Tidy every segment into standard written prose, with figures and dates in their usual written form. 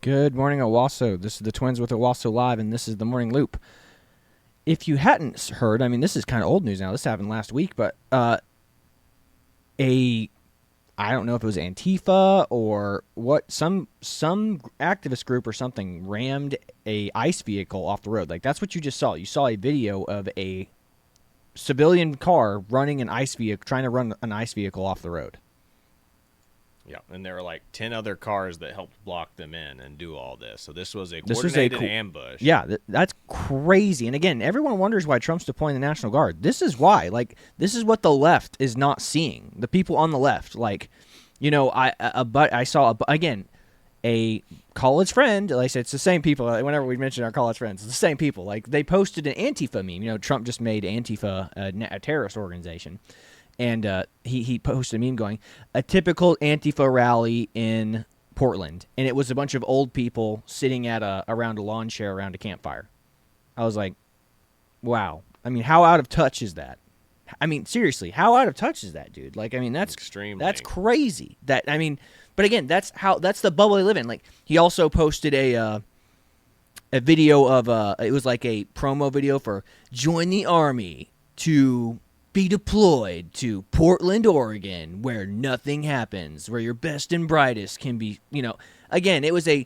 Good morning, Owasso. This is the Twins with Owasso Live, and this is the Morning Loop. If you hadn't heard, I mean, this is kind of old news now. This happened last week, but I don't know if it was Antifa or what, some activist group or something rammed a ICE vehicle off the road. Like, that's what you just saw. You saw a video of a civilian car running an ICE vehicle, trying to run an ICE vehicle off the road. Yeah, and there were like 10 other cars that helped block them in and do all this. So this was a coordinated ambush. Yeah, that's crazy. And again, everyone wonders why Trump's deploying the National Guard. This is why. Like, this is what the left is not seeing. The people on the left, like, you know, I saw a college friend. Like I said, it's the same people. Whenever we mention our college friends, it's the same people. Like, they posted an Antifa meme. You know, Trump just made Antifa a terrorist organization. And he posted a meme going, a typical Antifa rally in Portland. And it was a bunch of old people sitting at around a lawn chair around a campfire. I was like, wow. I mean, how out of touch is that? I mean, seriously, how out of touch is that, dude? Like, I mean, that's crazy. But again, that's the bubble they live in. Like, he also posted a video of, it was like a promo video for Join the Army to be deployed to Portland, Oregon, where nothing happens, where your best and brightest can be, you know. Again, it was a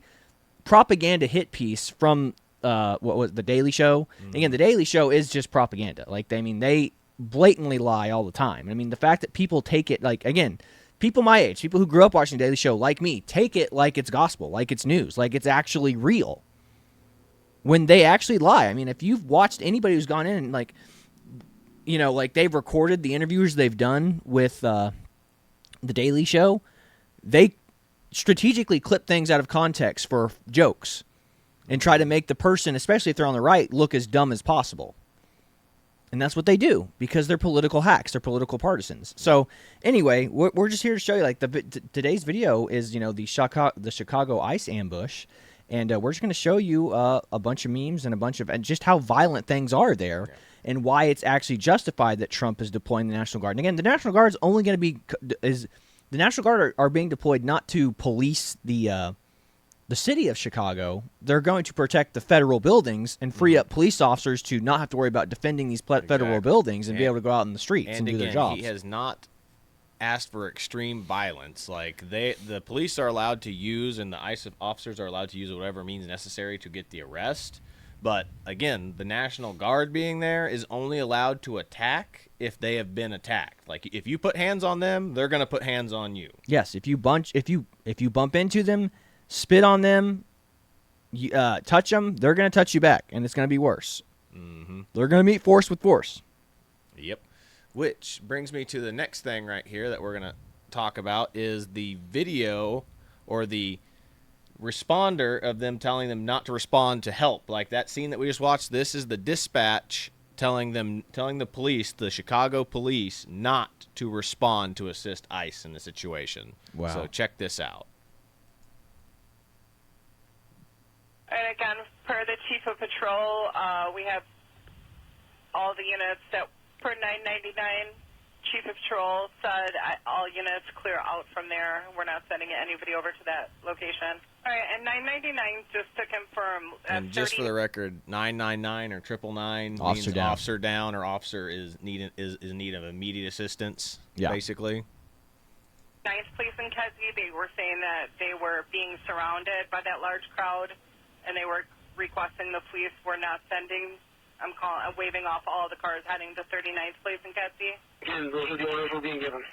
propaganda hit piece from what was The Daily Show. Mm-hmm. Again, The Daily Show is just propaganda. Like, they blatantly lie all the time. I mean, the fact that people take it, like, again, people my age, people who grew up watching The Daily Show, like me, take it like it's gospel, like it's news, like it's actually real, when they actually lie. I mean, if you've watched anybody who's gone in and, like, you know, like, they've recorded the interviews they've done with The Daily Show, they strategically clip things out of context for jokes and try to make the person, especially if they're on the right, look as dumb as possible. And that's what they do because they're political hacks. They're political partisans. So anyway, we're just here to show you, like, today's video is, you know, the Chicago ICE ambush. And we're just going to show you a bunch of memes and just how violent things are there. Yeah. And why it's actually justified that Trump is deploying the National Guard. And again, the National Guard is only going to be the National Guard are being deployed not to police the city of Chicago. They're going to protect the federal buildings and free up police officers to not have to worry about defending these federal buildings and be able to go out in the streets and do their jobs. He has not asked for extreme violence. Like, the police are allowed to use, and the ICE officers are allowed to use whatever means necessary to get the arrest. But, again, the National Guard being there is only allowed to attack if they have been attacked. Like, if you put hands on them, they're going to put hands on you. Yes, if you bump into them, spit on them, touch them, they're going to touch you back, and it's going to be worse. Mm-hmm. They're going to meet force with force. Yep. Which brings me to the next thing right here that we're going to talk about is the video or the responder of them telling them not to respond to help. Like that scene that we just watched, this is the dispatch telling the police, the Chicago police, not to respond to assist ICE in the situation. Wow. So check this out. And again, per the chief of patrol, we have all the units that per 999. Chief of Patrol said all units clear out from there. We're not sending anybody over to that location. All right, and 999, just to confirm. And just for the record, 999 or 999 means officer down, or officer is in need of immediate assistance, basically. 9th Police in Kedzie, they were saying that they were being surrounded by that large crowd, and they were requesting the police were not sending. I'm waving off all the cars heading to 39th Place in Kedzie. Again, those are the orders we're being given.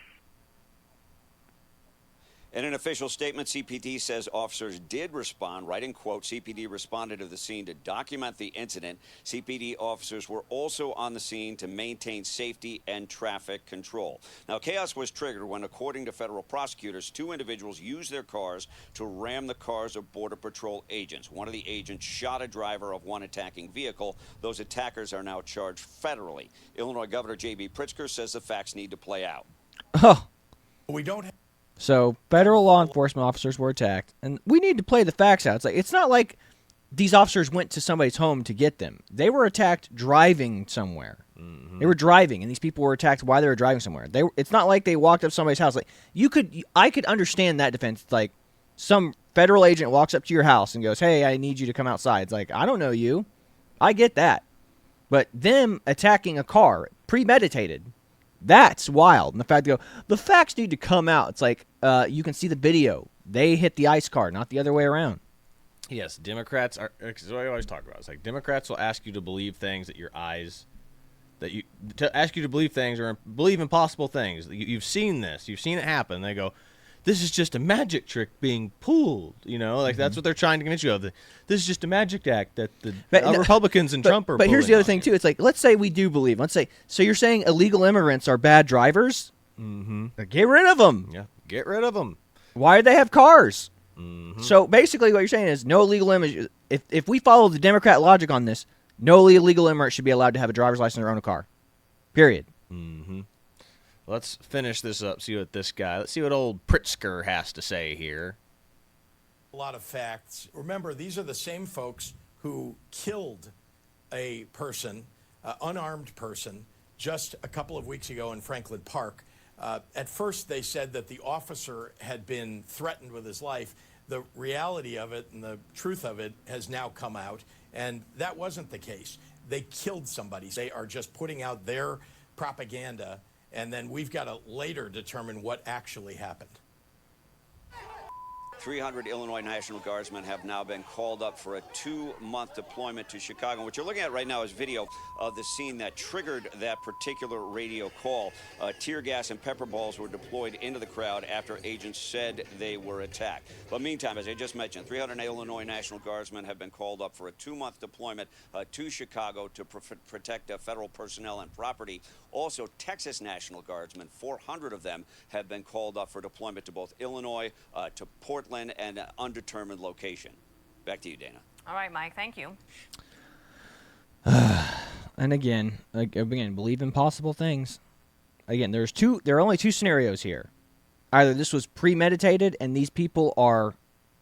In an official statement, CPD says officers did respond. Writing quote, CPD responded to the scene to document the incident. CPD officers were also on the scene to maintain safety and traffic control. Now, chaos was triggered when, according to federal prosecutors, 2 individuals used their cars to ram the cars of Border Patrol agents. One of the agents shot a driver of one attacking vehicle. Those attackers are now charged federally. Illinois Governor J.B. Pritzker says the facts need to play out. Oh. We don't have... So federal law enforcement officers were attacked, and we need to play the facts out. It's not like these officers went to somebody's home to get them. They were attacked driving somewhere. Mm-hmm. They were driving, and these people were attacked while they were driving somewhere. It's not like they walked up somebody's house. Like I could understand that defense. It's like, some federal agent walks up to your house and goes, hey, I need you to come outside. It's like, I don't know you. I get that. But them attacking a car, premeditated, that's wild. And the fact to go, the facts need to come out. It's like, you can see the video. They hit the ICE car, not the other way around. Yes, Democrats are. It's what I always talk about. It's like Democrats will ask you to believe things that your eyes, to ask you to believe things or believe impossible things. You've seen this. You've seen it happen. They go, this is just a magic trick being pulled. You know, like that's what they're trying to convince you of. This is just a magic act that the Republicans and Trump are. But here's the other thing you. too. It's like, let's say we do believe. Let's say, so you're saying illegal immigrants are bad drivers? Mm-hmm. Get rid of them. Yeah, get rid of them. Why do they have cars? Mm-hmm. So basically, what you're saying is no illegal immigrant. If we follow the Democrat logic on this, no illegal immigrant should be allowed to have a driver's license or own a car. Period. Mm-hmm. Let's finish this up. Let's see what old Pritzker has to say here. A lot of facts. Remember, these are the same folks who killed a person, unarmed person, just a couple of weeks ago in Franklin Park. At first, they said that the officer had been threatened with his life. The reality of it and the truth of it has now come out, and that wasn't the case. They killed somebody. They are just putting out their propaganda, and then we've got to later determine what actually happened. 300 Illinois National Guardsmen have now been called up for a 2-month deployment to Chicago. What you're looking at right now is video of the scene that triggered that particular radio call. Tear gas and pepper balls were deployed into the crowd after agents said they were attacked. But meantime, as I just mentioned, 300 Illinois National Guardsmen have been called up for a 2-month deployment to Chicago to protect federal personnel and property. Also, Texas National Guardsmen, 400 of them, have been called up for deployment to both Illinois, to Portland, and an undetermined location. Back to you, Dana. All right, Mike. Thank you. And again, believe impossible things. Again, there are only two scenarios here. Either this was premeditated and these people are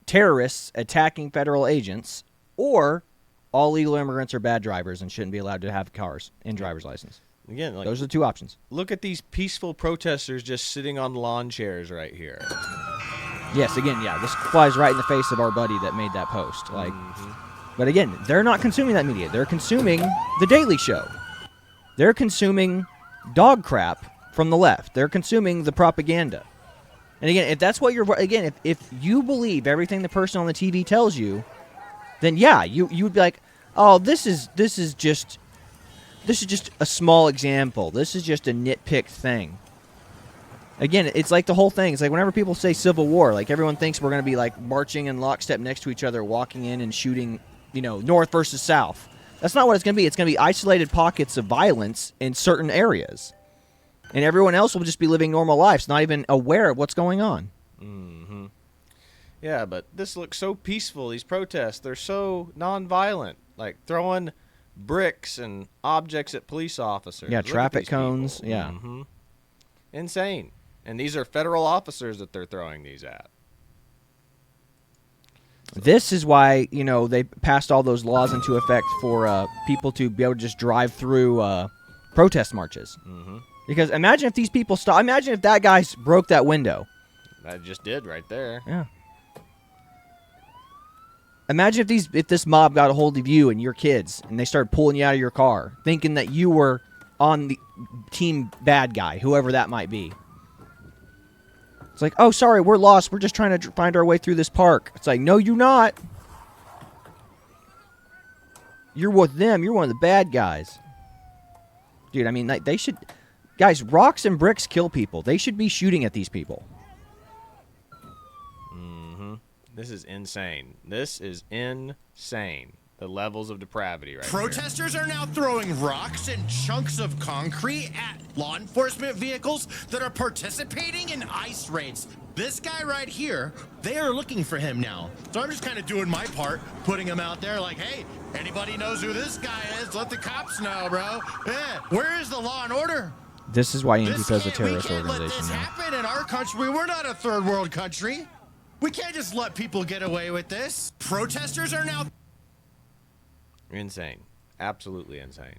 terrorists attacking federal agents, or all legal immigrants are bad drivers and shouldn't be allowed to have cars and driver's license. Again, those are the two options. Look at these peaceful protesters just sitting on lawn chairs right here. Yes, again, yeah, this flies right in the face of our buddy that made that post. But again, they're not consuming that media. They're consuming The Daily Show. They're consuming dog crap from the left. They're consuming the propaganda. And again, if that's what if you believe everything the person on the TV tells you, then yeah, you would be like, oh, this is just a small example. This is just a nitpick thing. Again, it's like the whole thing. It's like whenever people say Civil War, like everyone thinks we're going to be like marching in lockstep next to each other, walking in and shooting, North versus South. That's not what it's going to be. It's going to be isolated pockets of violence in certain areas. And everyone else will just be living normal lives, not even aware of what's going on. Mm-hmm. Yeah, but this looks so peaceful, these protests. They're so nonviolent, like throwing bricks and objects at police officers. Yeah, Look traffic cones. people. Yeah. Mm-hmm. Insane. And these are federal officers that they're throwing these at. This is why, they passed all those laws into effect for people to be able to just drive through protest marches. Mm-hmm. Because imagine if these people stop. Imagine if that guy broke that window. That just did right there. Yeah. Imagine if this mob got a hold of you and your kids, and they started pulling you out of your car, thinking that you were on the team bad guy, whoever that might be. It's like, oh, sorry, we're lost. We're just trying to find our way through this park. It's like, no, you're not. You're with them. You're one of the bad guys. Dude, I mean, they should... Guys, rocks and bricks kill people. They should be shooting at these people. Mm-hmm. This is insane. This is insane. The levels of depravity right Protesters are now throwing rocks and chunks of concrete at law enforcement vehicles that are participating in ICE raids. This guy right here, they are looking for him now. So I'm just kind of doing my part, putting him out there like, hey, anybody knows who this guy is? Let the cops know, bro. Yeah, where is the law and order? This is why Antifa is a terrorist we can't organization. let this now. happen in our country. We're not a third world country. We can't just let people get away with this. Protesters are now... Insane. Absolutely insane.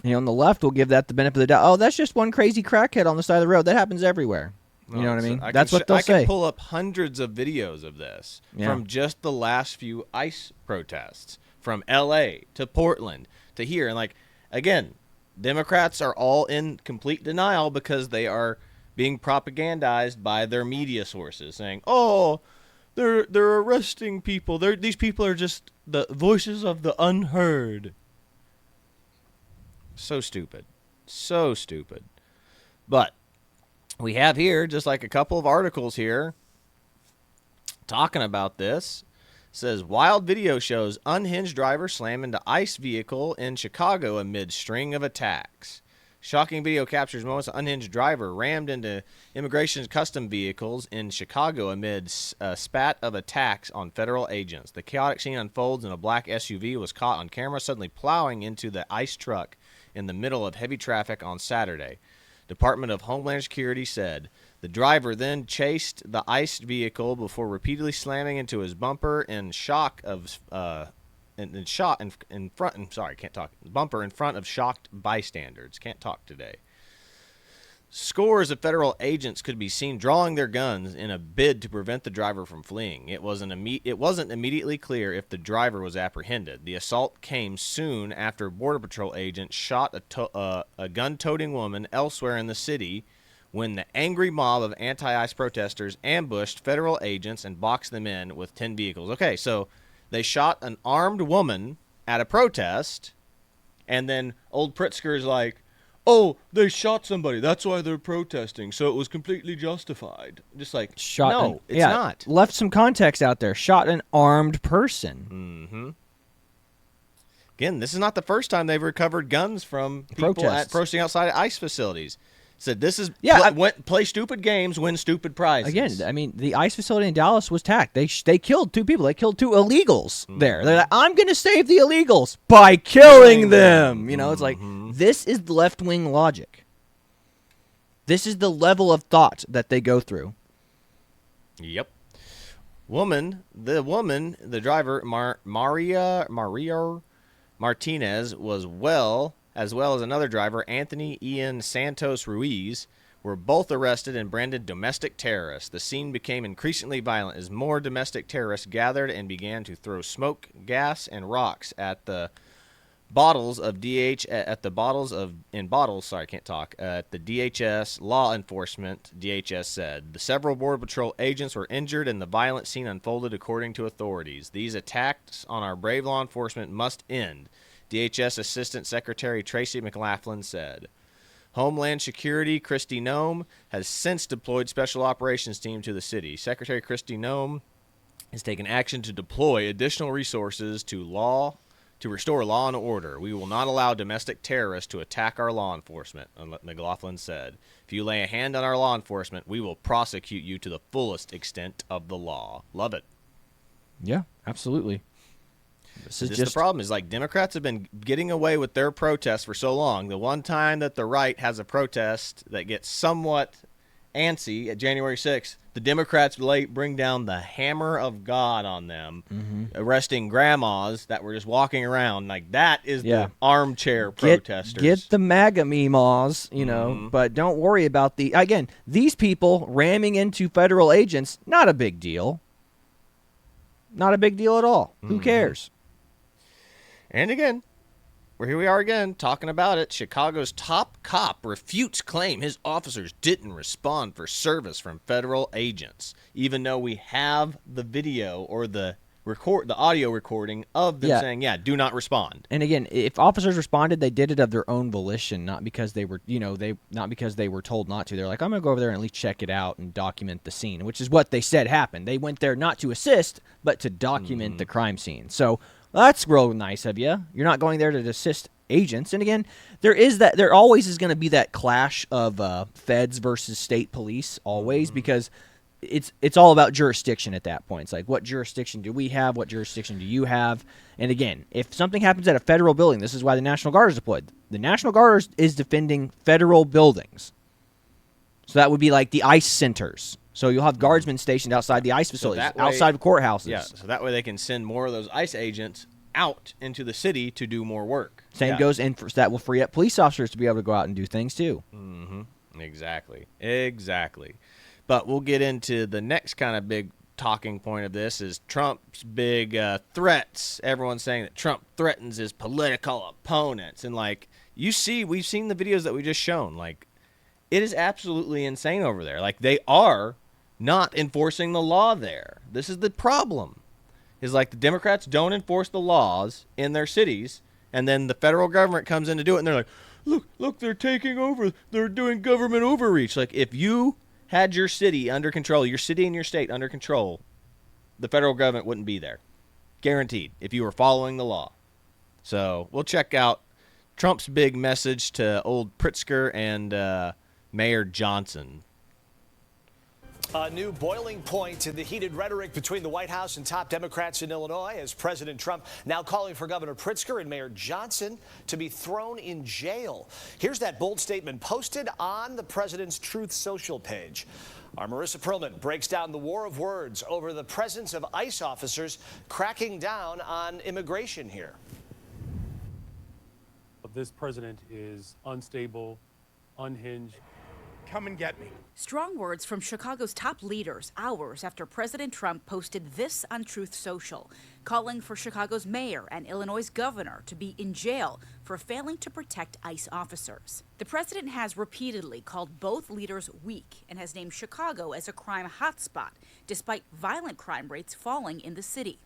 On the left, we'll give that the benefit of the doubt. Oh, that's just one crazy crackhead on the side of the road. That happens everywhere. You know what I mean? I That's can what they'll I say. can pull up hundreds of videos of this from just the last few ICE protests, from L.A. to Portland to here. And, like, again, Democrats are all in complete denial because they are being propagandized by their media sources, saying, "Oh, they're arresting people. These people are just the voices of the unheard." So stupid. So stupid. But we have here just like a couple of articles here talking about this. It says wild video shows unhinged driver slam into ICE vehicle in Chicago amid string of attacks. Shocking video captures moments of unhinged driver rammed into immigration custom vehicles in Chicago amid a spat of attacks on federal agents. The chaotic scene unfolds and a black SUV was caught on camera suddenly plowing into the ICE truck in the middle of heavy traffic on Saturday. Department of Homeland Security said the driver then chased the ICE vehicle before repeatedly slamming into his bumper in shock of bumper in front of shocked bystanders. Can't talk today. Scores of federal agents could be seen drawing their guns in a bid to prevent the driver from fleeing. It wasn't immediately clear if the driver was apprehended. The assault came soon after Border Patrol agents shot a gun-toting woman elsewhere in the city when the angry mob of anti-ICE protesters ambushed federal agents and boxed them in with 10 vehicles. Okay, so they shot an armed woman at a protest, and then old Pritzker's like, "Oh, they shot somebody. That's why they're protesting. So it was completely justified." Just like, it's not. Left some context out there. Shot an armed person. Mm-hmm. Again, this is not the first time they've recovered guns from people protesting outside ICE facilities. Said this is play stupid games, win stupid prizes. Again, I mean, the ICE facility in Dallas was attacked. They killed 2 people. They killed 2 illegals there. They're like, I'm going to save the illegals by killing them. You know, it's like, this is left-wing logic. This is the level of thought that they go through. Yep. The driver, Maria Martinez, as well as another driver, Anthony Ian Santos Ruiz, were both arrested and branded domestic terrorists. The scene became increasingly violent as more domestic terrorists gathered and began to throw smoke, gas, and rocks at the DHS law enforcement. DHS said the several Border Patrol agents were injured and the violent scene unfolded according to authorities. These attacks on our brave law enforcement must end, DHS Assistant Secretary Tracy McLaughlin said. Homeland Security Kristi Noem has since deployed Special Operations Team to the city. Secretary Kristi Noem has taken action to deploy additional resources to restore law and order. We will not allow domestic terrorists to attack our law enforcement, McLaughlin said. If you lay a hand on our law enforcement, we will prosecute you to the fullest extent of the law. Love it. Yeah, absolutely. This is just the problem is, like, Democrats have been getting away with their protests for so long. The one time that the right has a protest that gets somewhat antsy at January 6th, the Democrats bring down the hammer of God on them, arresting grandmas that were just walking around. Like, that is the armchair protesters. Get the MAGA meemaws, you know, but don't worry about these people ramming into federal agents, not a big deal. Not a big deal at all. Who cares? And again, here we are again talking about it. Chicago's top cop refutes claim his officers didn't respond for service from federal agents, even though we have the video or the audio recording of them saying, do not respond. And again, if officers responded, they did it of their own volition, not because they were, not because they were told not to. They're like, I'm going to go over there and at least check it out and document the scene, which is what they said happened. They went there not to assist, but to document the crime scene. So that's real nice of you. You're not going there to assist agents. And again, there always is going to be that clash of feds versus state police, always, because it's all about jurisdiction at that point. It's like, what jurisdiction do we have? What jurisdiction do you have? And again, if something happens at a federal building, this is why the National Guard is deployed. The National Guard is defending federal buildings. So that would be like the ICE centers. So you'll have guardsmen stationed outside the ICE facilities, outside of courthouses. Yeah, so that way they can send more of those ICE agents out into the city to do more work. Same goes, and that will free up police officers to be able to go out and do things too. Exactly. But we'll get into the next kind of big talking point of this is Trump's big threats. Everyone's saying that Trump threatens his political opponents. And, like, we've seen the videos that we just shown. Like, it is absolutely insane over there. Like, they are not enforcing the law there. This is the problem. Is like the Democrats don't enforce the laws in their cities, and then the federal government comes in to do it, and they're like, look, they're taking over. They're doing government overreach. Like, if you had your city under control, your city and your state under control, the federal government wouldn't be there. Guaranteed, if you were following the law. So we'll check out Trump's big message to old Pritzker and Mayor Johnson. A new boiling point in the heated rhetoric between the White House and top Democrats in Illinois as President Trump now calling for Governor Pritzker and Mayor Johnson to be thrown in jail. Here's that bold statement posted on the president's Truth Social page. Our Marissa Perlman breaks down the war of words over the presence of ICE officers cracking down on immigration here. This president is unstable, unhinged. Come and get me. Strong words from Chicago's top leaders hours after President Trump posted this on Truth Social, calling for Chicago's mayor and Illinois' governor to be in jail for failing to protect ICE officers. The president has repeatedly called both leaders weak and has named Chicago as a crime hotspot, despite violent crime rates falling in the city.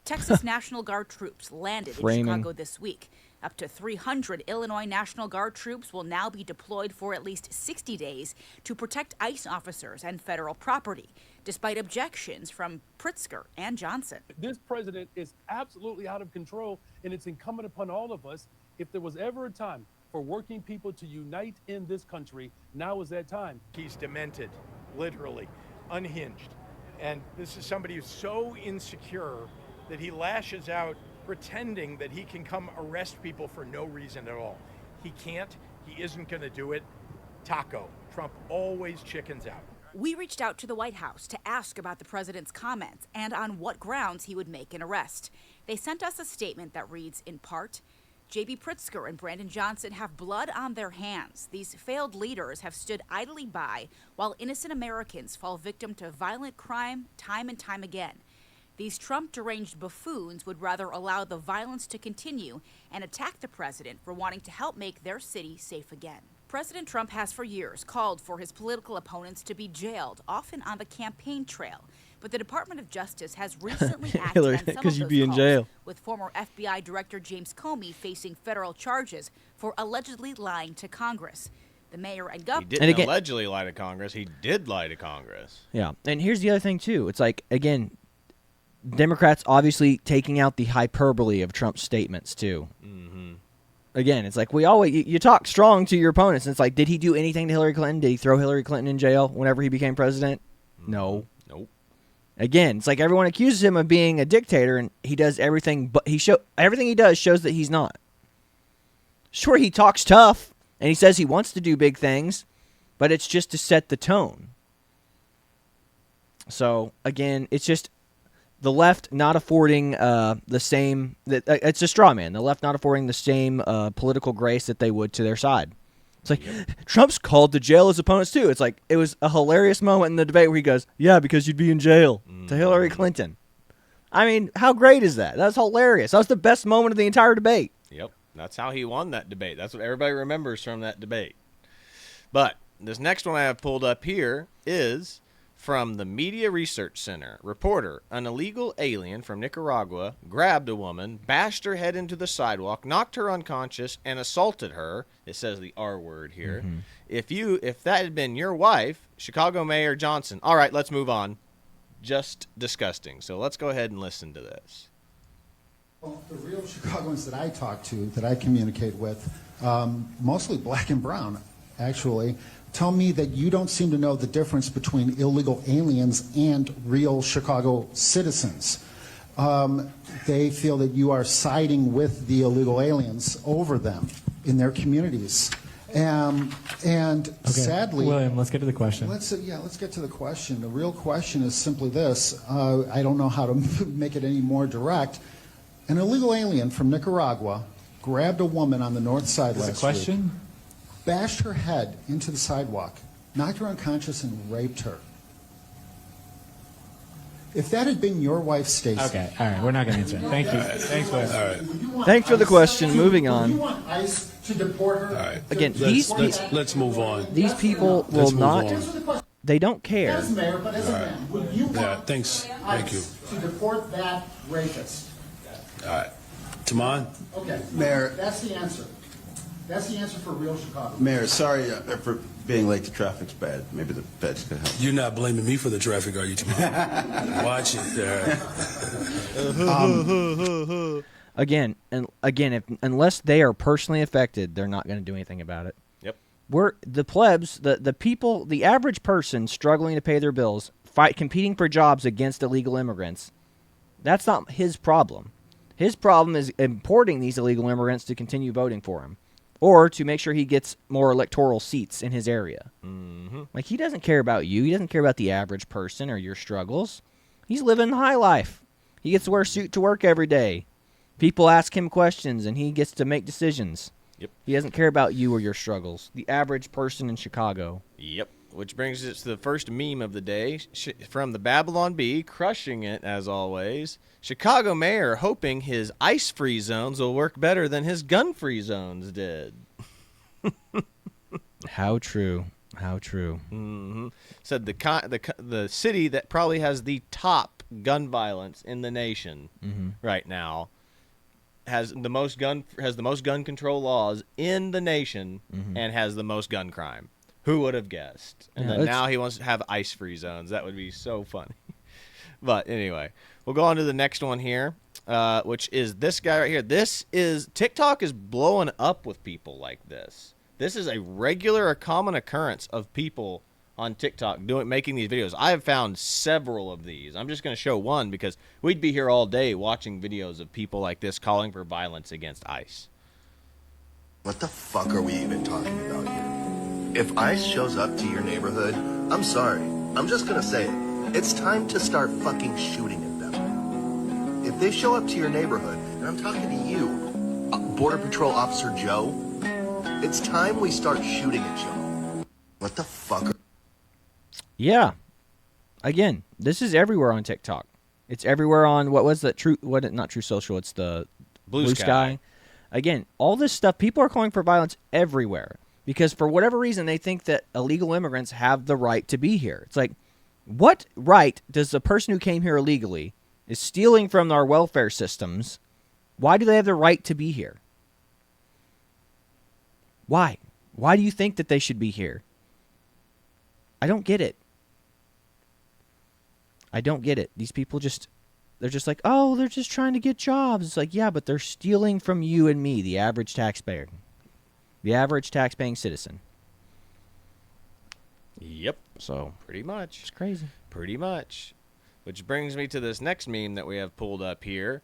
Texas National Guard troops landed in Chicago this week. Up to 300 Illinois National Guard troops will now be deployed for at least 60 days to protect ICE officers and federal property, despite objections from Pritzker and Johnson. This president is absolutely out of control, and it's incumbent upon all of us. If there was ever a time for working people to unite in this country, now is that time. He's demented, literally, unhinged. And this is somebody who's so insecure that he lashes out pretending that he can come arrest people for no reason at all. He can't. He isn't going to do it. Taco. Trump always chickens out. We reached out to the White House to ask about the president's comments and on what grounds he would make an arrest. They sent us a statement that reads, in part, J.B. Pritzker and Brandon Johnson have blood on their hands. These failed leaders have stood idly by while innocent Americans fall victim to violent crime time and time again. These Trump-deranged buffoons would rather allow the violence to continue and attack the president for wanting to help make their city safe again. President Trump has for years called for his political opponents to be jailed, often on the campaign trail. But the Department of Justice has recently acted on some of those calls, with former FBI Director James Comey facing federal charges for allegedly lying to Congress. The mayor and governor... He didn't allegedly lie to Congress. He did lie to Congress. Yeah, and here's the other thing, too. It's like, again... Democrats obviously taking out the hyperbole of Trump's statements, too. Mm-hmm. Again, it's like you talk strong to your opponents. And it's like, did he do anything to Hillary Clinton? Did he throw Hillary Clinton in jail whenever he became president? Mm-hmm. No. Nope. Again, it's like everyone accuses him of being a dictator, and he does everything, but everything he does shows that he's not. Sure, he talks tough, and he says he wants to do big things, but it's just to set the tone. So, again, it's just... The left not affording the same... it's a straw man. The left not affording the same political grace that they would to their side. It's like, Trump's called to jail his opponents, too. It's like, it was a hilarious moment in the debate where he goes, yeah, because you'd be in jail, to Hillary Clinton. I mean, how great is that? That's hilarious. That was the best moment of the entire debate. Yep. That's how he won that debate. That's what everybody remembers from that debate. But this next one I have pulled up here is... From the Media Research Center, reporter, an illegal alien from Nicaragua, grabbed a woman, bashed her head into the sidewalk, knocked her unconscious, and assaulted her. It says the R word here. Mm-hmm. If that had been your wife, Chicago Mayor Johnson, all right, let's move on. Just disgusting. So let's go ahead and listen to this. Well, the real Chicagoans that I talk to, that I communicate with, mostly black and brown, actually, tell me that you don't seem to know the difference between illegal aliens and real Chicago citizens. They feel that you are siding with the illegal aliens over them in their communities. And sadly... William, let's get to the question. Let's get to the question. The real question is simply this. I don't know how to make it any more direct. An illegal alien from Nicaragua grabbed a woman on the north side last week, bashed her head into the sidewalk, knocked her unconscious, and raped her. If that had been your wife, Stacey. Okay, all right, we're not going to answer it. Thank you. Thanks, Wes. All right. Thanks for the question. Moving on. You want ICE to deport her? All right. Again, Let's move on. These people will not. They don't care. As mayor, but as a man, would you want thanks. Thank you. ICE to deport that rapist? All right. Taman? Okay. Mayor. That's the answer. That's the answer for real Chicago. Mayor, sorry for being late. The traffic's bad. Maybe the feds could help. You're not blaming me for the traffic, are you, Taman? Watch it. Again, unless they are personally affected, they're not going to do anything about it. Yep. We're the plebs, the people, the average person struggling to pay their bills, competing for jobs against illegal immigrants. That's not his problem. His problem is importing these illegal immigrants to continue voting for him, or to make sure he gets more electoral seats in his area. Mm-hmm. Like, he doesn't care about you. He doesn't care about the average person or your struggles. He's living the high life. He gets to wear a suit to work every day. People ask him questions, and he gets to make decisions. Yep. He doesn't care about you or your struggles. The average person in Chicago. Yep. Which brings us to the first meme of the day from the Babylon Bee, crushing it as always. Chicago mayor hoping his ice-free zones will work better than his gun-free zones did. How true. How true. Mm-hmm. Said the city that probably has the top gun violence in the nation right now has the most gun control laws in the nation and has the most gun crime. Who would have guessed? And then now he wants to have ice-free zones. That would be so funny. But anyway, we'll go on to the next one here, which is this guy right here. TikTok is blowing up with people like this. This is a regular, a common occurrence of people on TikTok making these videos. I have found several of these. I'm just going to show one because we'd be here all day watching videos of people like this calling for violence against ICE. What the fuck are we even talking about here? If ICE shows up to your neighborhood, I'm sorry. I'm just gonna say it. It's time to start fucking shooting at them. If they show up to your neighborhood, and I'm talking to you, Border Patrol Officer Joe, it's time we start shooting at Joe. What the fuck? Yeah. Again, this is everywhere on TikTok. It's everywhere on, what was that? Not True Social, it's the Blue Sky. Again, all this stuff, people are calling for violence everywhere. Because for whatever reason, they think that illegal immigrants have the right to be here. It's like, what right does the person who came here illegally, is stealing from our welfare systems, why do they have the right to be here? Why? Why do you think that they should be here? I don't get it. I don't get it. These people they're just like, oh, they're just trying to get jobs. It's like, yeah, but they're stealing from you and me, the average taxpayer. The average tax-paying citizen. Yep. So pretty much. It's crazy. Pretty much. Which brings me to this next meme that we have pulled up here.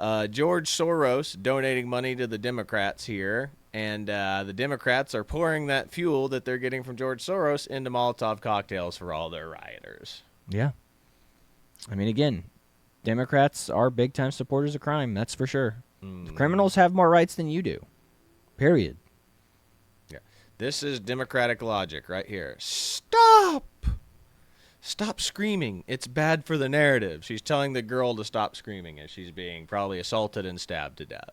George Soros donating money to the Democrats here. And the Democrats are pouring that fuel that they're getting from George Soros into Molotov cocktails for all their rioters. Yeah. I mean, again, Democrats are big-time supporters of crime. That's for sure. Criminals have more rights than you do. Period. This is Democratic logic right here. Stop! Stop screaming. It's bad for the narrative. She's telling the girl to stop screaming as she's being probably assaulted and stabbed to death.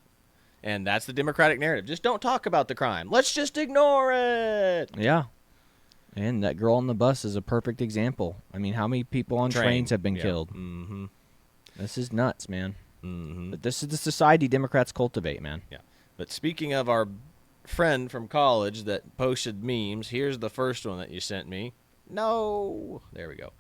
And that's the Democratic narrative. Just don't talk about the crime. Let's just ignore it. Yeah. And that girl on the bus is a perfect example. I mean, how many people on trains have been killed? Mm-hmm. This is nuts, man. Mm-hmm. But this is the society Democrats cultivate, man. Yeah. But speaking of our friend from college that posted memes, here's the first one that you sent me. No. There we go.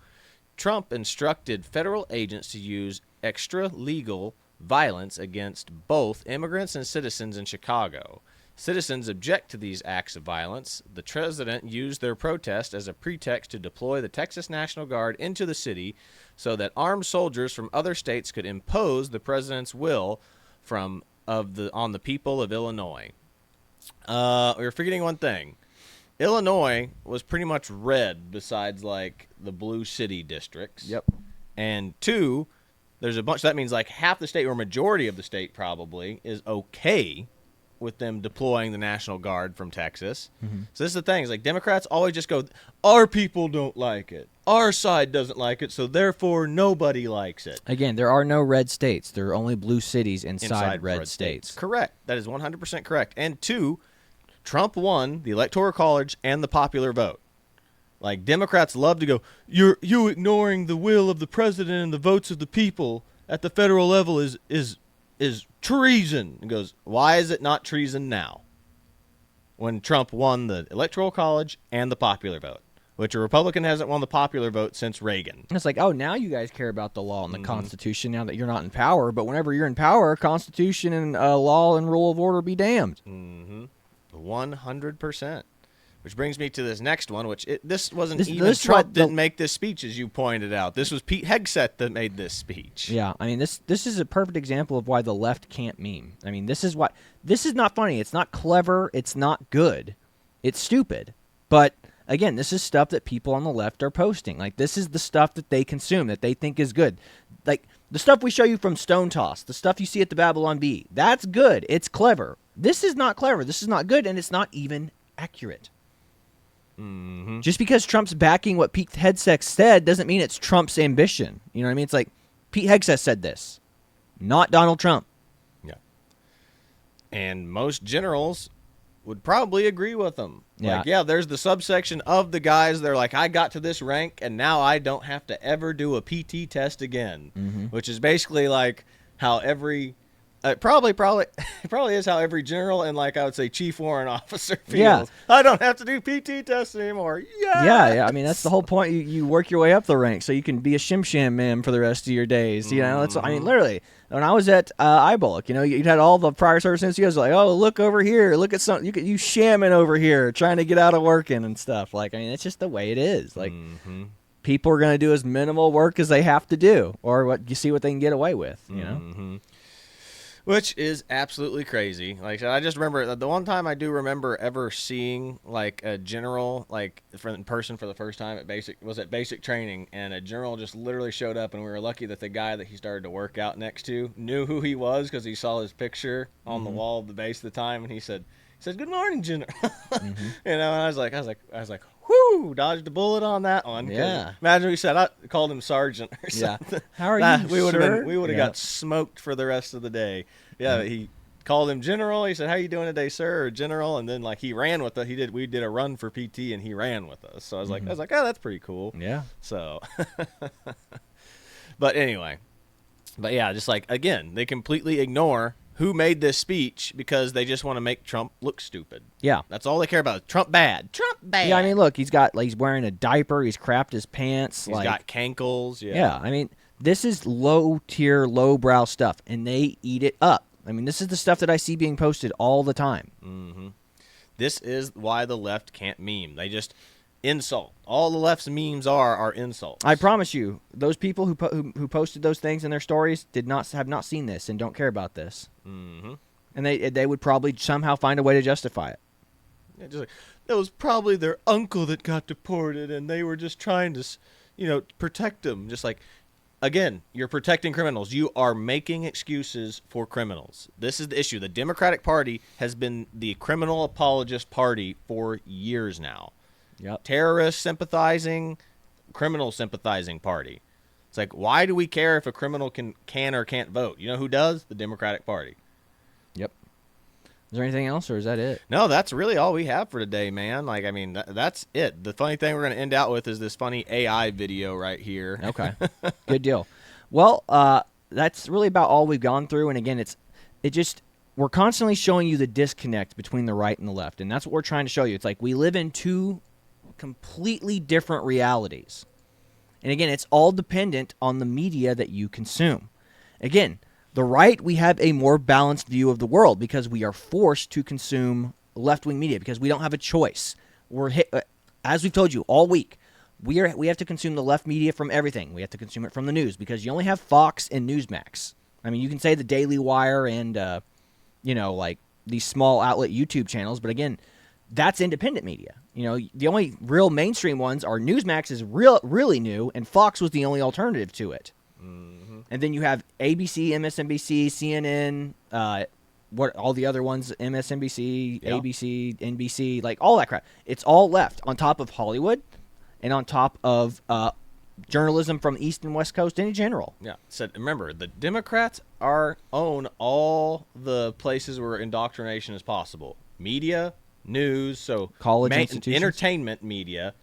Trump instructed federal agents to use extra legal violence against both immigrants and citizens in Chicago. Citizens object to these acts of violence. The president used their protest as a pretext to deploy the Texas National Guard into the city so that armed soldiers from other states could impose the president's will on the people of Illinois. We're forgetting one thing. Illinois was pretty much red besides like the blue city districts. Yep. And two, there's a bunch. That means like half the state or majority of the state probably is okay with them deploying the National Guard from Texas. So this is the thing. It's like Democrats always just go, our people don't like it. Our side doesn't like it, so therefore nobody likes it. Again, there are no red states. There are only blue cities inside red states. Correct. That is 100% correct. And 2, Trump won the Electoral College and the popular vote. Like, Democrats love to go, you ignoring the will of the president and the votes of the people at the federal level is treason. It goes, why is it not treason now? When Trump won the Electoral College and the popular vote, which a Republican hasn't won the popular vote since Reagan. And it's like, oh, now you guys care about the law and the Constitution now that you're not in power. But whenever you're in power, Constitution and law and rule of order be damned. 100%. Which brings me to this next one, which this wasn't This- even this Trump didn't make this speech, as you pointed out. This was Pete Hegseth that made this speech. Yeah, I mean, this is a perfect example of why the left can't meme. I mean, this is not funny. It's not clever. It's not good. It's stupid. But again, this is stuff that people on the left are posting. Like, this is the stuff that they consume, that they think is good. Like, the stuff we show you from Stone Toss, the stuff you see at the Babylon Bee, that's good. It's clever. This is not clever. This is not good, and it's not even accurate. Just because Trump's backing what Pete Hegseth said doesn't mean it's Trump's ambition. You know what I mean? It's like Pete Hegseth said this, not Donald Trump. Yeah. And most generals would probably agree with him. Yeah. Like, yeah, there's the subsection of the guys. They're like, I got to this rank, and now I don't have to ever do a PT test again, which is basically like how every probably is how every general and, like, I would say chief warrant officer feels. Yeah. I don't have to do PT tests anymore. Yeah. I mean, that's the whole point. You work your way up the ranks so you can be a shim man for the rest of your days. You know, that's, I mean, literally, when I was at IBOLC, you know, you had all the prior service NCOs like, oh, look over here, look at some, you shamming over here, trying to get out of working and stuff. Like, I mean, it's just the way it is. Like, people are going to do as minimal work as they have to do, or what you see what they can get away with. You know. Which is absolutely crazy. Like, I just remember the one time I do remember ever seeing, like, a general, like, in person for the first time at basic training, and a general just literally showed up, and we were lucky that the guy that he started to work out next to knew who he was because he saw his picture on the wall of the base at the time, and he said, "Good morning, General." You know, and I was like, whoo, dodged a bullet on that one. Yeah. Imagine we said I called him Sergeant or something. How are you, We would have sir? got smoked for the rest of the day. Yeah, he called him General. He said, "How you doing today, sir?" Or General, and then, like, he ran with us. We did a run for PT, and he ran with us. So I was like, oh, that's pretty cool. Yeah. So, but anyway, yeah, just like, again, they completely ignore who made this speech because they just want to make Trump look stupid. Yeah. That's all they care about. Trump bad. Trump bad. Yeah, I mean, look, he's wearing a diaper. He's crapped his pants. He's got cankles. Yeah, I mean, this is low-tier, low-brow stuff, and they eat it up. I mean, this is the stuff that I see being posted all the time. This is why the left can't meme. They just insult. All the left's memes are insults. I promise you, those people who posted those things in their stories have not seen this and don't care about this. And they would probably somehow find a way to justify it. Yeah, just like, that was probably their uncle that got deported, and they were just trying to, protect him. Just like, again, you're protecting criminals. You are making excuses for criminals. This is the issue. The Democratic Party has been the criminal apologist party for years now. Yep. Terrorist sympathizing, criminal sympathizing party. It's like, why do we care if a criminal can or can't vote? You know who does? The Democratic Party. Yep. Is there anything else, or is that it? No, that's really all we have for today, man. Like, I mean, that's it. The funny thing we're going to end out with is this funny AI video right here. Okay. Good deal. Well, that's really about all we've gone through. And again, we're constantly showing you the disconnect between the right and the left. And that's what we're trying to show you. It's like we live in two completely different realities. And again, it's all dependent on the media that you consume. Again, the right, we have a more balanced view of the world because we are forced to consume left-wing media because we don't have a choice. As we've told you all week, we have to consume the left media from everything. We have to consume it from the news because you only have Fox and Newsmax. I mean, you can say the Daily Wire and, like these small outlet YouTube channels, but again, that's independent media. The only real mainstream ones are Newsmax is really new, and Fox was the only alternative to it. And then you have ABC, MSNBC, CNN, what all the other ones, MSNBC, Yeah. ABC, NBC, like all that crap. It's all left on top of Hollywood and on top of journalism from East and West Coast in general. Yeah. Said, remember, the Democrats own all the places where indoctrination is possible. Media, news, so College institutions. entertainment media,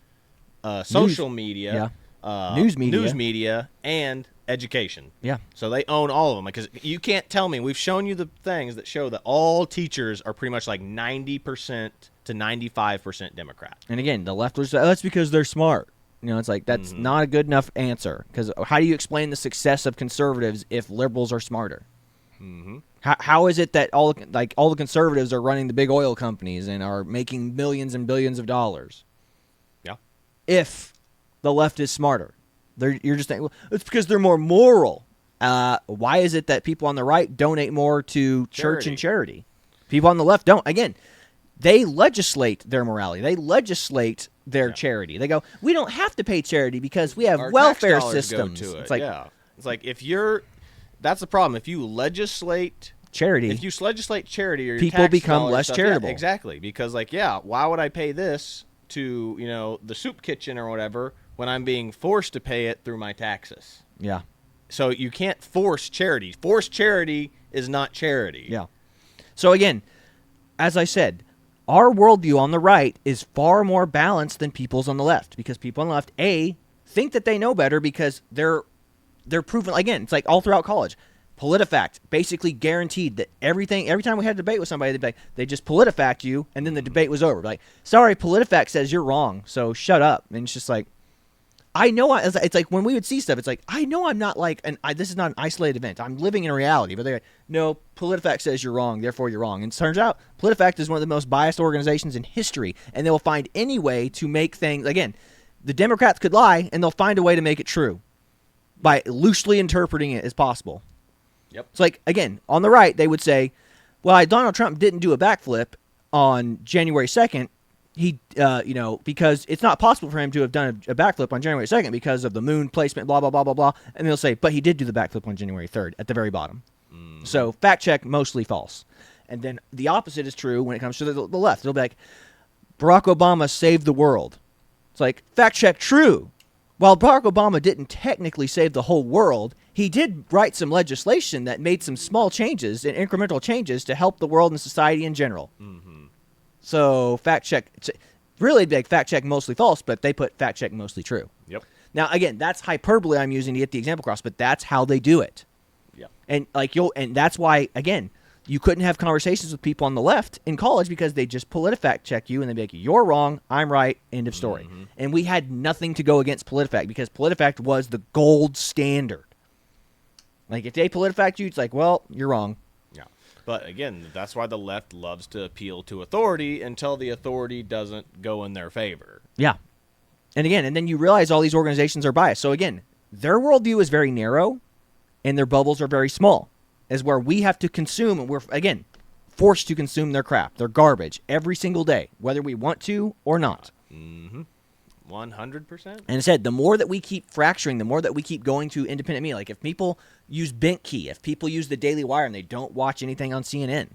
social media, news media, and education. Yeah. So they own all of them, because you can't tell me. We've shown you the things that show that all teachers are pretty much like 90% to 95% Democrat. And again, the left was that's because they're smart. You know, it's like that's not a good enough answer, because how do you explain the success of conservatives if liberals are smarter? Mm-hmm. How is it that all the conservatives are running the big oil companies and are making millions and billions of dollars? Yeah. If the left is smarter, you're just thinking, well, it's because they're more moral. Why is it that people on the right donate more to church and charity? People on the left don't. Again, they legislate their morality. They legislate their charity. They go, we don't have to pay charity because we have Our welfare tax dollars systems. Go to it. It's like, it's like if you're, that's the problem. If you legislate charity, if you legislate charity, or your people tax become dollars less stuff, charitable. Yeah, exactly, because like, why would I pay this to the soup kitchen or whatever when I'm being forced to pay it through my taxes? Yeah. So you can't force charity. Forced charity is not charity. Yeah. So again, as I said, our worldview on the right is far more balanced than people's on the left, because people on the left, think that they know better because they're proven. Again, it's like all throughout college. PolitiFact basically guaranteed that every time we had a debate with somebody, they just PolitiFact you, and then the debate was over. Like, sorry, PolitiFact says you're wrong, so shut up. And it's just like, I know. It's like when we would see stuff, it's like, I know I'm not like, this is not an isolated event. I'm living in reality. But they're like, no, PolitiFact says you're wrong, therefore you're wrong. And it turns out PolitiFact is one of the most biased organizations in history, and they will find any way to make things, again, the Democrats could lie, and they'll find a way to make it true by loosely interpreting it as possible. Yep. It's like, again, on the right, they would say, well, Donald Trump didn't do a backflip on January 2nd. He, because it's not possible for him to have done a backflip on January 2nd because of the moon placement, blah, blah, blah, blah, blah. And they'll say, but he did do the backflip on January 3rd at the very bottom. So fact check, mostly false. And then the opposite is true when it comes to the left. They'll be like, Barack Obama saved the world. It's like, fact check, true. While Barack Obama didn't technically save the whole world, he did write some legislation that made some small changes and incremental changes to help the world and society in general. So fact check, really big fact check, mostly false, but they put fact check, mostly true. Yep. Now, again, that's hyperbole I'm using to get the example across, but that's how they do it. Yep. And and that's why, again, you couldn't have conversations with people on the left in college because they just PolitiFact check you and they'd be like, you're wrong, I'm right, end of story. And we had nothing to go against PolitiFact because PolitiFact was the gold standard. Like, if they PolitiFact you, it's like, well, you're wrong. Yeah. But again, that's why the left loves to appeal to authority until the authority doesn't go in their favor. Yeah. And again, and then you realize all these organizations are biased. So again, their worldview is very narrow and their bubbles are very small. Is where we have to consume, and we're, again, forced to consume their crap, their garbage, every single day, whether we want to or not. 100%. And I said, the more that we keep fracturing, the more that we keep going to independent media. Like, if people use BentKey, if people use the Daily Wire and they don't watch anything on CNN,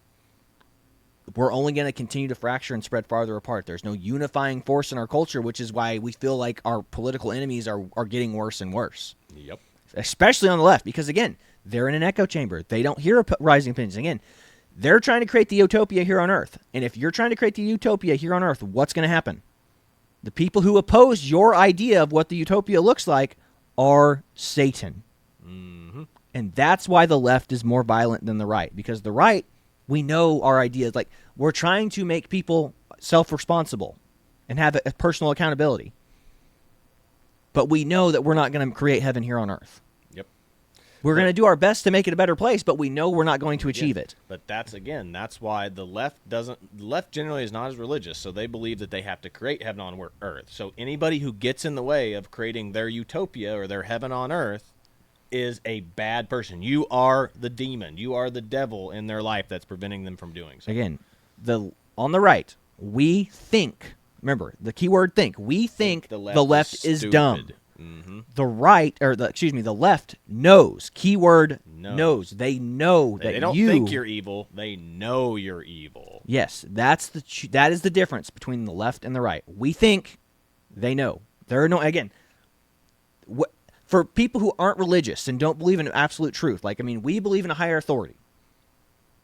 we're only going to continue to fracture and spread farther apart. There's no unifying force in our culture, which is why we feel like our political enemies are getting worse and worse. Yep. Especially on the left, because, again, they're in an echo chamber. They don't hear rising opinions. Again, they're trying to create the utopia here on Earth. And if you're trying to create the utopia here on Earth, what's going to happen? The people who oppose your idea of what the utopia looks like are Satan. And that's why the left is more violent than the right. Because the right, we know our ideas. Like, we're trying to make people self-responsible and have a personal accountability. But we know that we're not going to create heaven here on Earth. We're going to do our best to make it a better place, but we know we're not going to achieve it. But that's why the left generally is not as religious, so they believe that they have to create heaven on earth. So anybody who gets in the way of creating their utopia or their heaven on earth is a bad person. You are the demon. You are the devil in their life that's preventing them from doing so. Again, on the right, we think, remember, the key word think, we think the left is dumb. The right, or the left knows. Keyword knows. They know that They don't you think you're evil. They know you're evil. Yes, that is the difference between the left and the right. We think, they know. There are no, again, for people who aren't religious and don't believe in absolute truth, we believe in a higher authority.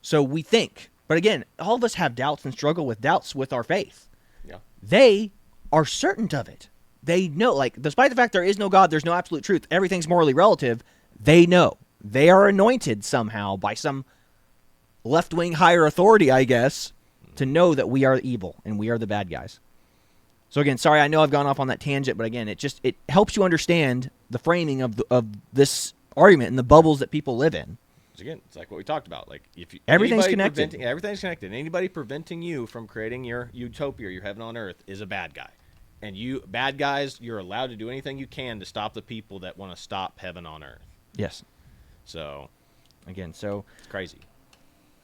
So we think, but again, all of us have doubts and struggle with doubts with our faith. Yeah. They are certain of it. They know, despite the fact there is no God, there's no absolute truth, everything's morally relative, they know. They are anointed somehow by some left-wing higher authority, I guess, to know that we are evil and we are the bad guys. So again, sorry, I know I've gone off on that tangent, but again, it helps you understand the framing of this argument and the bubbles that people live in. Again, it's like what we talked about. Everything's connected. Everything's connected. Anybody preventing you from creating your utopia, your heaven on earth, is a bad guy. And you bad guys, you're allowed to do anything you can to stop the people that want to stop heaven on earth. Yes. So, again, it's crazy.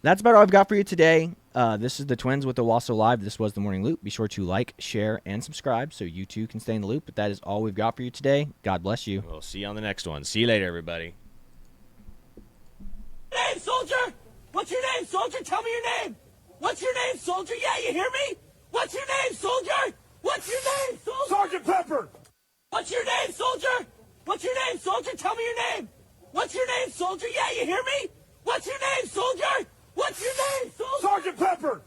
That's about all I've got for you today. This is the Twins with Owasso Live. This was the Morning Loop. Be sure to like, share, and subscribe so you too can stay in the loop. But that is all we've got for you today. God bless you. We'll see you on the next one. See you later, everybody. Name, soldier? What's your name, soldier? Tell me your name. What's your name, soldier? Yeah, you hear me? What's your name, soldier? What's your name, soldier? Sergeant Pepper. What's your name, soldier? What's your name, soldier? Tell me your name. What's your name, soldier? Yeah, you hear me? What's your name, soldier? What's your name, soldier? Sergeant Pepper.